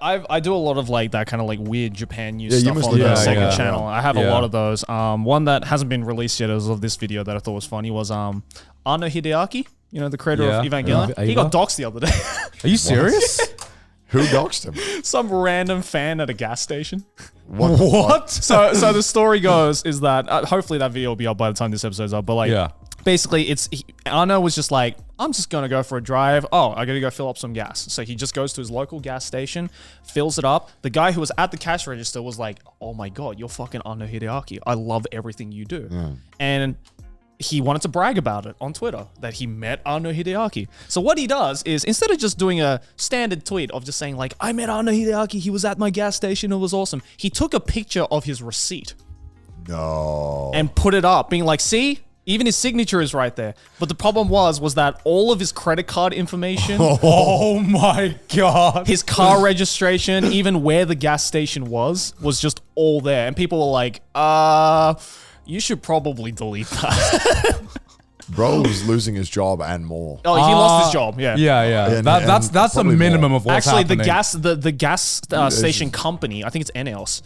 I do a lot of like that kind of like weird Japan news stuff on the second channel. I have a lot of those. One that hasn't been released yet as of this video that I thought was funny was Anno Hideaki, you know, the creator of Evangelion. He got doxxed the other day. Are you serious? Who doxed him? Some random fan at a gas station. What? So the story goes is that hopefully that video will be up by the time this episode's up. But like, basically, Arno was just like, I'm just gonna go for a drive. Oh, I gotta go fill up some gas. So he just goes to his local gas station, fills it up. The guy who was at the cash register was like, oh my god, you're fucking Arno Hideaki. I love everything you do. And he wanted to brag about it on Twitter that he met Arno Hideaki. So what he does is, instead of just doing a standard tweet of just saying like, I met Arno Hideaki, he was at my gas station, it was awesome. He took a picture of his receipt. No. And put it up, being like, see? Even his signature is right there. But the problem was that all of his credit card information, oh my god, his car registration, even where the gas station was just all there. And people were like, you should probably delete that. Bro was losing his job and more. Oh, he lost his job. Yeah. Yeah. That's the minimum of what's happening. Actually, the gas station company, I think it's Eneos,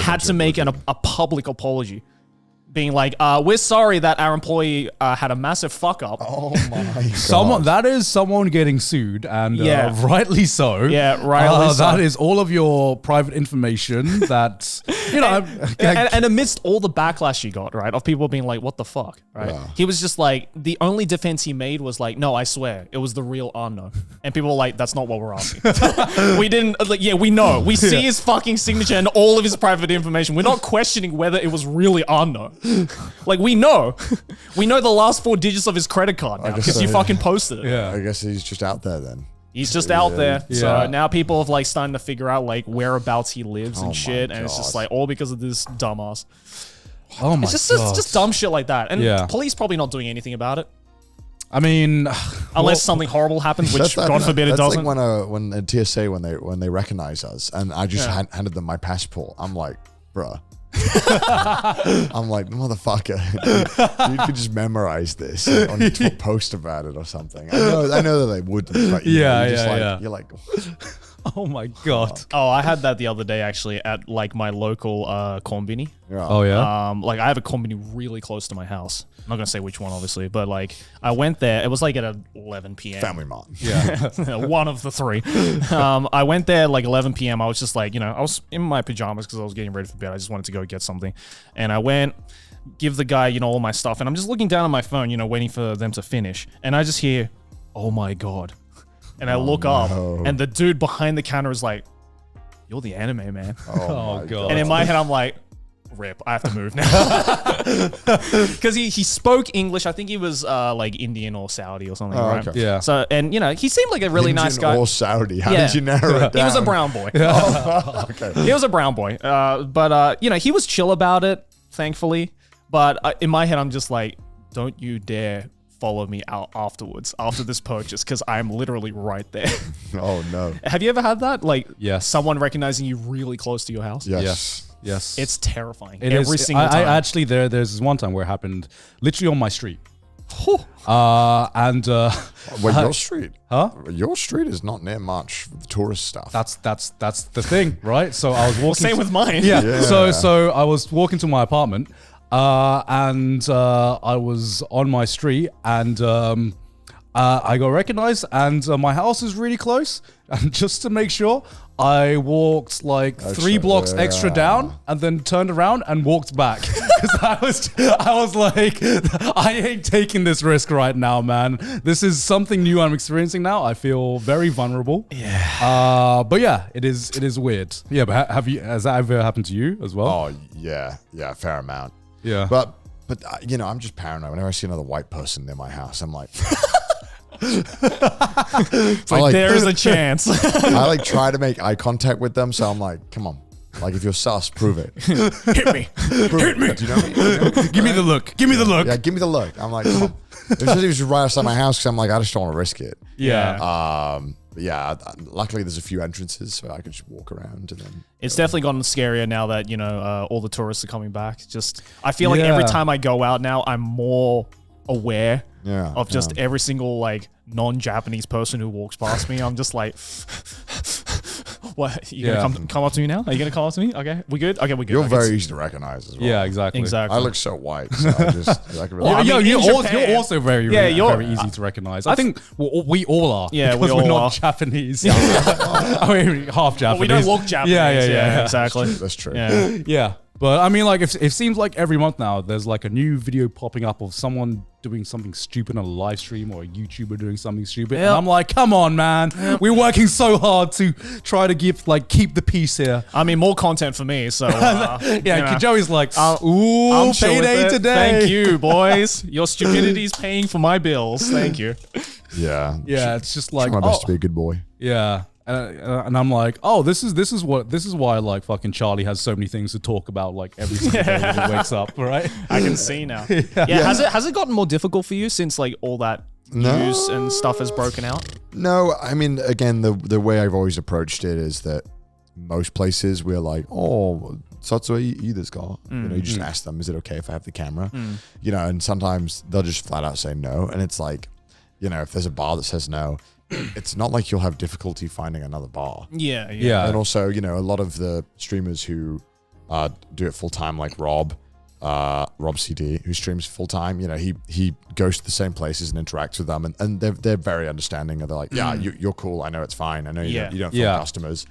had to make a public apology. Being like, we're sorry that our employee had a massive fuck up. Oh my god. That is someone getting sued, and rightly so. Yeah, rightly so. That is all of your private information that, you know. And amidst all the backlash he got, right, of people being like, what the fuck, right? Yeah. He was just like, the only defense he made was like, no, I swear, it was the real Arno. And people were like, that's not what we're asking. We didn't, like, we know. We see his fucking signature and all of his private information. We're not questioning whether it was really Arno. Like, we know the last 4 digits of his credit card now because you fucking posted it. Yeah, I guess he's just out there then. He's just out there. Yeah. So now people have like starting to figure out like whereabouts he lives and shit, and it's just like all because of this dumbass. Oh my god. It's just dumb shit like that. And police probably not doing anything about it. I mean, unless something horrible happens, which God forbid it doesn't. Like when at TSA when they recognize us, and I just handed them my passport. I'm like, bruh. I'm like, motherfucker, you could just memorize this and post about it or something. I know that they wouldn't, but you're like, oh my god. Oh, I had that the other day actually at like my local konbini. Yeah. Oh yeah. Like I have a konbini really close to my house. I'm not gonna say which one, obviously, but like I went there. It was like at 11 p.m. Family Mart. Yeah, one of the 3. I went there like 11 p.m. I was just like, I was in my pajamas because I was getting ready for bed. I just wanted to go get something, and I went, give the guy, all my stuff, and I'm just looking down at my phone, waiting for them to finish, and I just hear, oh my god. And I look up, and the dude behind the counter is like, you're the anime man. Oh god. And in my head, I'm like, rip, I have to move now. Because he spoke English. I think he was like Indian or Saudi or something, right? Okay. Yeah. So, and he seemed like a really nice guy. Or Saudi. How did you narrow it down? He was a brown boy. Okay. He was a brown boy. But he was chill about it, thankfully. But in my head, I'm just like, don't you dare follow me out afterwards, after this purchase, because I'm literally right there. Oh no. Have you ever had that? Like, yes, someone recognizing you really close to your house? Yes. It's terrifying. Every single time. I actually, there's this one time where it happened literally on my street. Wait, your street? Huh? Your street is not near much tourist stuff. That's the thing, right? So I was walking. Same with mine. Yeah. So I was walking to my apartment, and I was on my street, and I got recognized, and my house is really close. And just to make sure, I walked like 3 blocks extra down, and then turned around and walked back. Because I was like, I ain't taking this risk right now, man. This is something new I'm experiencing now. I feel very vulnerable. Yeah. But yeah, it is weird. Yeah, but has that ever happened to you as well? Oh yeah, fair amount. Yeah. But I'm just paranoid. Whenever I see another white person near my house, I'm like, it's like there's a chance. I like try to make eye contact with them, so I'm like, come on, like if you're sus, prove it. Hit me. Hit me. Do you know me? Give me the look. Give me the look. Yeah, give me the look. I'm like, come on. It was just right outside my house because I'm like, I just don't want to risk it. Yeah. But yeah, luckily there's a few entrances, so I can just walk around and then. It's definitely gotten scarier now that all the tourists are coming back. Just I feel like every time I go out now, I'm more aware of just every single like non-Japanese person who walks past me. I'm just like, What? You gonna come up to me now? Are you gonna come up to me? Okay, we good? Okay, we good. You're very easy to recognize as well. Yeah, exactly. Exactly. I look so white, so I can really Well, I mean, you're also very, very easy to recognize. I think we all are. Yeah, because we we're all not are. Japanese. I mean, half Japanese. Well, we don't look Japanese. Yeah, exactly. That's true. Yeah. Yeah. But I mean, like, if it seems like every month now, there's like a new video popping up of someone doing something stupid on a live stream or a YouTuber doing something stupid. Yep. And I'm like, come on, man. We're working so hard to try to keep the peace here. I mean, more content for me. So Yeah, Joey's like, ooh, I'm chill with payday it. today. Thank you, boys. Your stupidity's paying for my bills. Thank you. Yeah. Yeah, it's just like, Try my best to be a good boy. yeah. And I'm like, oh, this is why like fucking Charlie has so many things to talk about like every single day when he wakes up, right? I can see now. Yeah. Has it gotten more difficult for you since like all that news and stuff has broken out? No, I mean, again, the way I've always approached it is that most places we're like, oh, Satsui, you this guy. You know, you just ask them, is it okay if I have the camera? You know, and sometimes they'll just flat out say no. And it's like, you know, if there's a bar that says no, it's not like you'll have difficulty finding another bar. Yeah. And also, you know, a lot of the streamers who do it full time, like Rob CD, who streams full time, you know, he goes to the same places and interacts with them, and they're very understanding. They're like, yeah, you're cool. I know it's fine. I know you don't feel customers.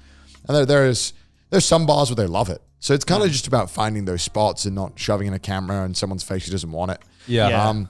And there's some bars where they love it. So it's kind of just about finding those spots and not shoving in a camera in someone's face who doesn't want it. Yeah.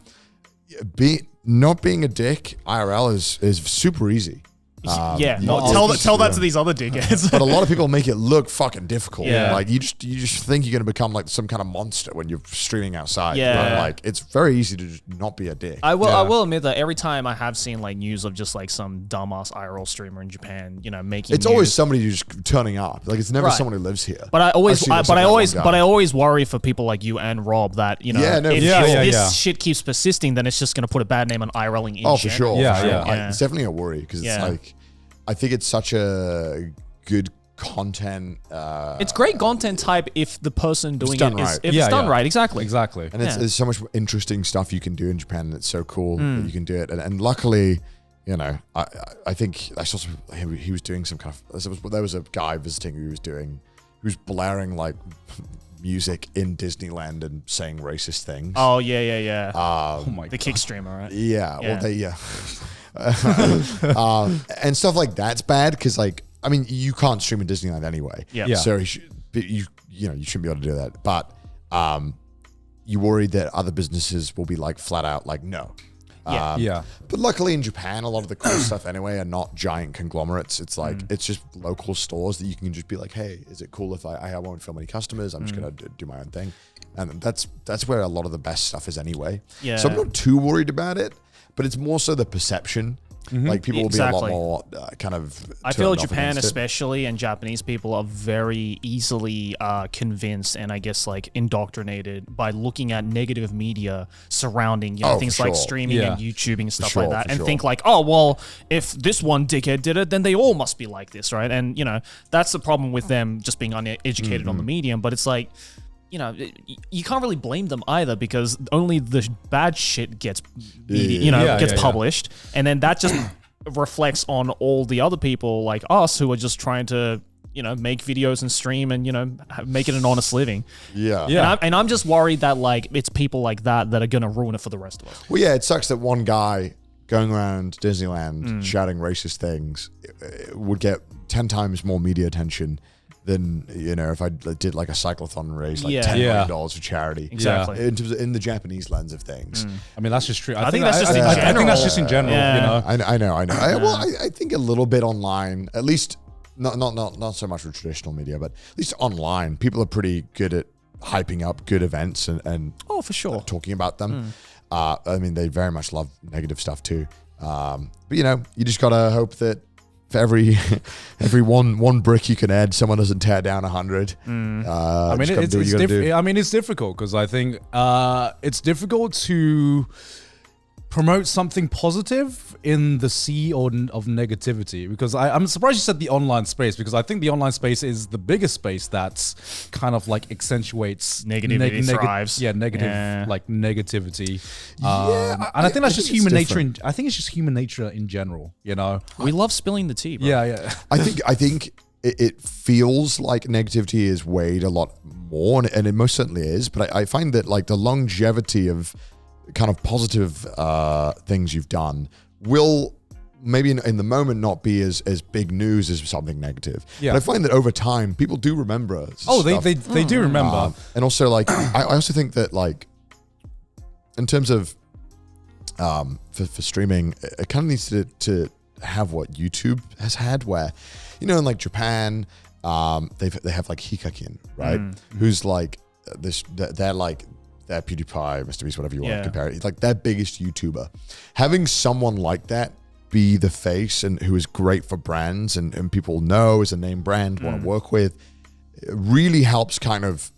Not being a dick IRL is super easy. Tell that to these other dickheads. But a lot of people make it look fucking difficult. Yeah. Like you just think you're gonna become like some kind of monster when you're streaming outside. Yeah. But like it's very easy to just not be a dick. I will admit that every time I have seen like news of just like some dumbass IRL streamer in Japan, you know, making It's news. always somebody who's just turning up. Like it's never Right. someone who lives here. But I I always worry for people like you and Rob that, you know, if this shit keeps persisting, then it's just going to put a bad name on IRLing in Oh, for sure. Yeah, for sure. yeah. It's definitely a worry because it's like, I think it's such a good content. It's great content type if the person doing done it is right. if it's done right. Exactly. Exactly. And there's so much interesting stuff you can do in Japan, and it's so cool that you can do it. And luckily, you know, I think I saw he was doing some kind of. There was a guy visiting who was blaring like music in Disneyland and saying racist things. Oh yeah. Oh my The god. kick streamer, right? Yeah. And stuff like that's bad because, like, I mean, you can't stream in Disneyland anyway. Yeah. So you shouldn't be able to do that. But you worried that other businesses will be like flat out like no. Yeah. But luckily in Japan, a lot of the cool stuff anyway are not giant conglomerates. It's like it's just local stores that you can just be like, hey, is it cool if I won't film any customers? I'm just gonna do my own thing, and that's where a lot of the best stuff is anyway. Yeah. So I'm not too worried about it, but it's more so the perception. Like people will be a lot more kind of. I feel turned off Japan against it. especially and Japanese people are very easily convinced and I guess like indoctrinated by looking at negative media surrounding things like streaming and YouTubing and stuff like that, and think like, oh well, if this one dickhead did it, then they all must be like this, right? And you know that's the problem with them just being uneducated on the medium. But it's like, you know, you can't really blame them either because only the bad shit gets published, and then that just reflects on all the other people like us who are just trying to, you know, make videos and stream and, you know, make it an honest living. Yeah. And I'm just worried that like it's people like that are going to ruin it for the rest of us. Well, yeah, it sucks that one guy going around Disneyland shouting racist things would get 10 times more media attention than, you know, if I did like a cyclothon and raised like $10 million for charity. Exactly. In the Japanese lens of things. I mean, that's just true. I think that's just in general. I think that's just in general. Yeah. You know. I know. I think a little bit online, at least not so much with traditional media, but at least online, people are pretty good at hyping up good events and Oh, for sure. talking about them. I mean, they very much love negative stuff too. But you know, you just gotta hope that for every one brick you can add, someone doesn't tear down 100. I mean, it's difficult because I think it's difficult to promote something positive in the sea of negativity, because I'm surprised you said the online space, because I think the online space is the biggest space that's kind of like accentuates negativity thrives. Like negativity. Yeah, and I think that's just human nature. different. I think it's just human nature in general, you know? We love spilling the tea, bro. Yeah. I think it feels like negativity is weighed a lot more, and it most certainly is. But I find that like the longevity of kind of positive things you've done will maybe in the moment not be as big news as something negative. Yeah. But I find that over time people do remember. They do remember. And also like I also think that like in terms of for streaming, it kind of needs to have what YouTube has had, where in like Japan, they have like Hikakin, right? Who's like they're like their PewDiePie, Mr. Beast, whatever you want to compare it. It's like their biggest YouTuber. Having someone like that be the face and who is great for brands and people know is a name brand, want to work with, it really helps kind of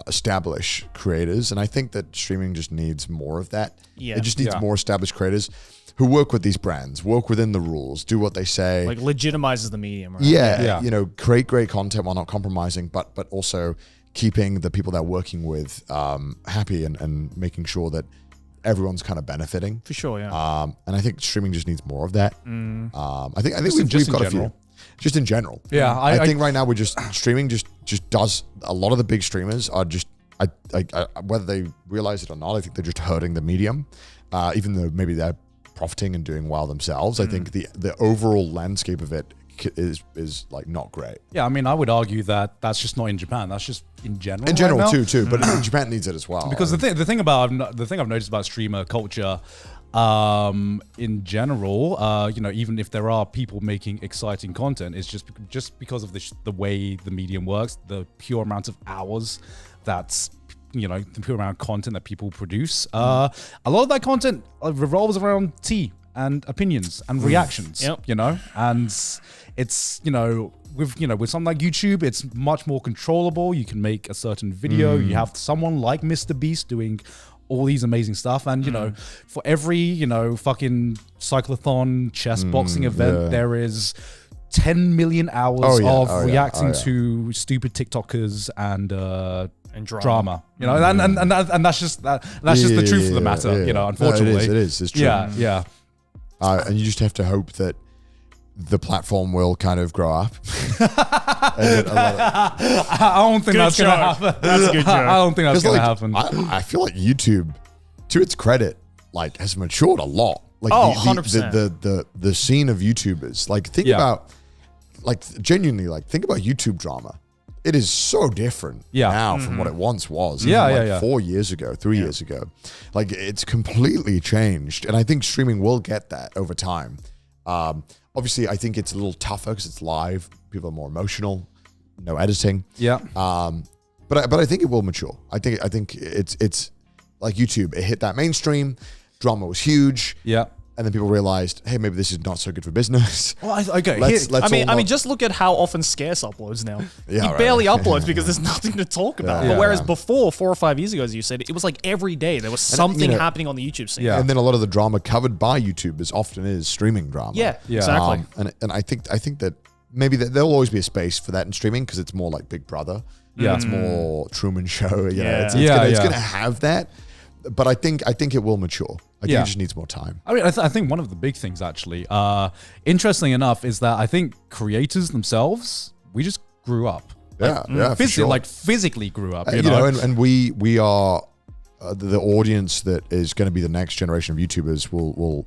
establish creators. And I think that streaming just needs more of that. Yeah. It just needs more established creators who work with these brands, work within the rules, do what they say. Like legitimizes the medium, right? Yeah. Create great content while not compromising, but also keeping the people they're working with happy and making sure that everyone's kind of benefiting. For sure, yeah. And I think streaming just needs more of that. I think we've got a few. Just in general. Yeah. I think right now we're just streaming just does a lot of the big streamers are just I whether they realize it or not, I think they're just hurting the medium. Even though maybe they're profiting and doing well themselves. I think the overall landscape of it is like not great. Yeah, I mean, I would argue that that's just not in Japan. That's just in general. In general too, but Japan needs it as well. Because the thing I've noticed about streamer culture, in general, even if there are people making exciting content, it's just because of the way the medium works, the pure amount of hours that's the pure amount of content that people produce. A lot of that content revolves around tea and opinions and reactions. And it's with something like YouTube, it's much more controllable. You can make a certain video. You have someone like Mr. Beast doing all these amazing stuff, and for every fucking cyclothon chess boxing event, there is 10 million hours of reacting to stupid TikTokers and drama. And that's just the truth of the matter. Unfortunately, it is. It's true. Yeah. And you just have to hope that the platform will kind of grow up. I don't think that's going to happen. That's a good joke. I don't think that's going to happen. I feel like YouTube, to its credit, like has matured a lot. Like 100%. The scene of YouTubers. Like think about, like genuinely, like think about YouTube drama. It is so different now from what it once was. 4 years ago, 3 years ago. Like it's completely changed. And I think streaming will get that over time. Obviously, I think it's a little tougher because it's live. People are more emotional, no editing. Yeah. But I think it will mature. I think it's like YouTube. It hit that mainstream. Drama was huge. Yeah. And then people realized, hey, maybe this is not so good for business. Well, okay. I mean, just look at how often Scarce uploads now. He barely uploads because there's nothing to talk about. But whereas before, 4 or 5 years ago, as you said, it was like every day there was something happening on the YouTube scene. Yeah. And then a lot of the drama covered by YouTubers often is streaming drama. Yeah. Exactly. And I think that maybe there'll always be a space for that in streaming because it's more like Big Brother. Yeah. It's more Truman Show. It's going to have that. But I think it will mature. I think it just needs more time. I mean, I think one of the big things, actually, interestingly enough, is that I think creators themselves, we just grew up. Physically grew up. And we are the audience that is going to be the next generation of YouTubers. Will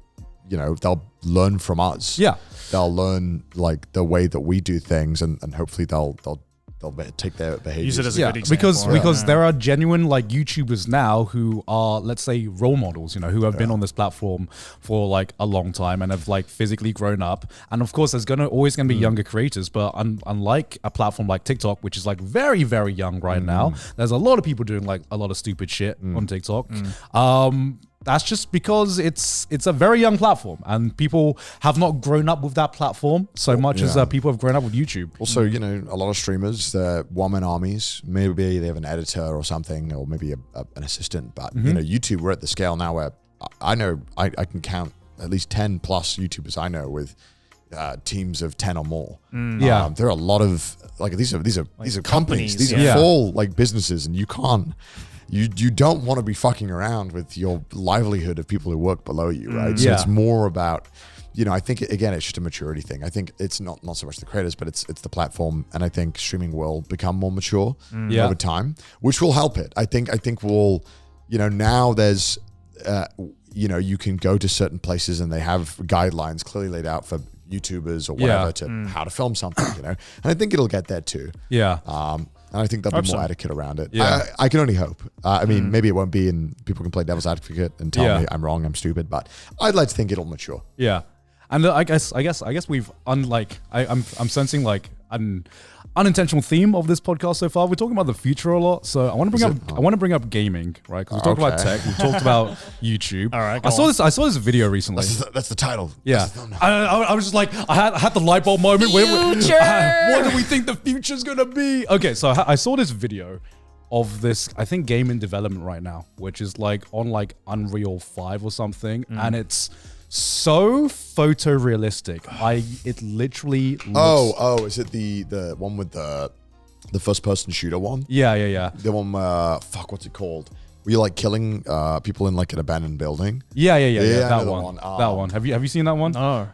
they'll learn from us. Yeah, they'll learn like the way that we do things, and hopefully they'll take their behaviors. Use it as a good example. Because there are genuine like YouTubers now who are, let's say, role models, who have been on this platform for like a long time and have like physically grown up. And of course, there's always going to be younger creators, but unlike a platform like TikTok, which is like very, very young right now, there's a lot of people doing like a lot of stupid shit on TikTok. That's just because it's a very young platform and people have not grown up with that platform so much as people have grown up with YouTube. Also, a lot of streamers, they're one-man armies. Maybe they have an editor or something, or maybe an assistant. But, YouTube, we're at the scale now where I know I can count at least 10 plus YouTubers I know with teams of 10 or more. There are a lot of, like, these are companies. These are full, like, businesses, and you can't. You don't want to be fucking around with your livelihood of people who work below you, right? So it's more about I think again, it's just a maturity thing. I think it's not so much the creators, but it's the platform, and I think streaming will become more mature over time, which will help it. I think we'll, now there's, you can go to certain places and they have guidelines clearly laid out for YouTubers or whatever to how to film something, and I think it'll get there too. Yeah. And I think there'll be more etiquette around it. Yeah. I can only hope. I mean, maybe it won't be, and people can play devil's advocate and tell me I'm wrong, I'm stupid, but I'd like to think it'll mature. Yeah. And I guess we've I'm sensing like an unintentional theme of this podcast so far. We're talking about the future a lot, so I want to bring up gaming, right? Because we talked about tech, we talked about YouTube. All right, I saw this video recently. That's the title. Yeah, I was just like, I had the light bulb moment. What do we think the future's gonna be? Okay, so I saw this video of this, I think, game in development right now, which is like on like Unreal 5 or something, and it's so photorealistic. It literally looks... is it the one with the first person shooter one? Yeah. The one what's it called? Were you like killing people in like an abandoned building? Yeah. That one. That one. Have you seen that one? No.